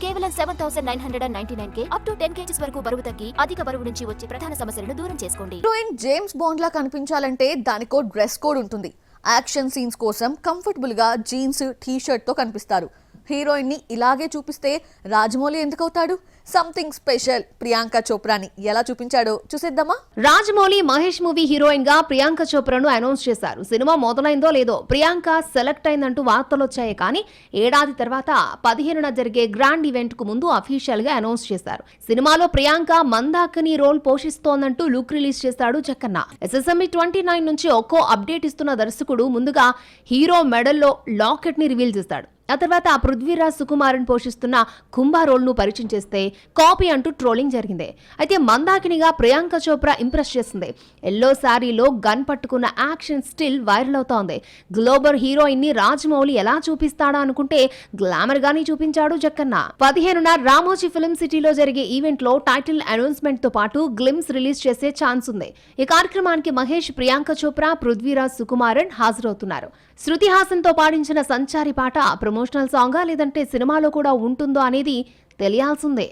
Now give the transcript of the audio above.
కేవలం 7999K up to 10 kgs వరకు బరువు తగ్గి అధిక బరువు నుంచి వచ్చే ప్రధాన సమస్యలను దూరం చేసుకోండి. హీరోయిన్ జేమ్స్ బాండ్ లా కనిపించాలంటే దానికో డ్రెస్ కోడ్ ఉంటుంది. యాక్షన్ సీన్స్ కోసం కంఫర్టబుల్ గా జీన్స్ టీ-షర్ట్ తో కనిపిస్తారు. హీరోయిన్ ని ఇలాగే చూపిస్తే రాజమౌళి ఎందుకు అవుతాడు? సంథింగ్ స్పెషల్ ప్రియాంక చోప్రాని ఎలా చూపించాడో చూసేద్దామా. రాజమౌళి మహేష్ మూవీ హీరోయిన్ గా ప్రియాంక చోప్రాను అనౌన్స్ చేశారు. సినిమా మొదలైందో లేదో ప్రియాంక సెలెక్ట్ అయిందంటూ వార్తలు వచ్చాయి. కానీ ఏడాది తర్వాత 15న జరిగే గ్రాండ్ ఈవెంట్ కు ముందు అఫీషియల్ గా అనౌన్స్ చేశారు. సినిమాలో ప్రియాంక మందాకిని రోల్ పోషిస్తోందంటూ లుక్ రిలీజ్ చేశాడు జక్కన్న. SSME 29 నుంచి ఒక్కో అప్డేట్ ఇస్తున్న దర్శకుడు ముందుగా హీరో మెడల్లో లాకెట్ ని రివీల్ చేస్తాడు. ఆ తర్వాత పృథ్వీరాజ్ సుకుమారన్ పోషిస్తున్న కుంభా రోల్ ను పరిచయం చేస్తే కాపీ అంటూ ట్రోలింగ్ జరిగింది. అయితే మందాకినిగా ప్రియాంక చోప్రా ఇంప్రెస్ చేసింది. ఎల్లో శారీలో గన్ పట్టుకున్న యాక్షన్ స్టిల్ వైరల్ అవుతోంది. గ్లోబల్ హీరోయిన్ ని రాజమౌళి ఎలా చూపిస్తాడా అనుకుంటే గ్లామర్ గానీ చూపించాడు జక్కన్న. 15న రామోజీ ఫిల్మ్ సిటీలో జరిగే ఈవెంట్ లో టైటిల్ అనౌన్స్మెంట్ తో పాటు గ్లిమ్స్ రిలీజ్ చేసే ఛాన్స్ ఉంది. ఈ కార్యక్రమానికి మహేష్, ప్రియాంక చోప్రా, పృథ్వీరాజ్ సుకుమారన్ హాజరవుతున్నారు. శృతి హాసన్ తో పాడించిన సంచారి పాట ప్రమోషనల్ సాంగా లేదంటే సినిమాలో కూడా ఉంటుందో అనేది తెలియాల్సిందే.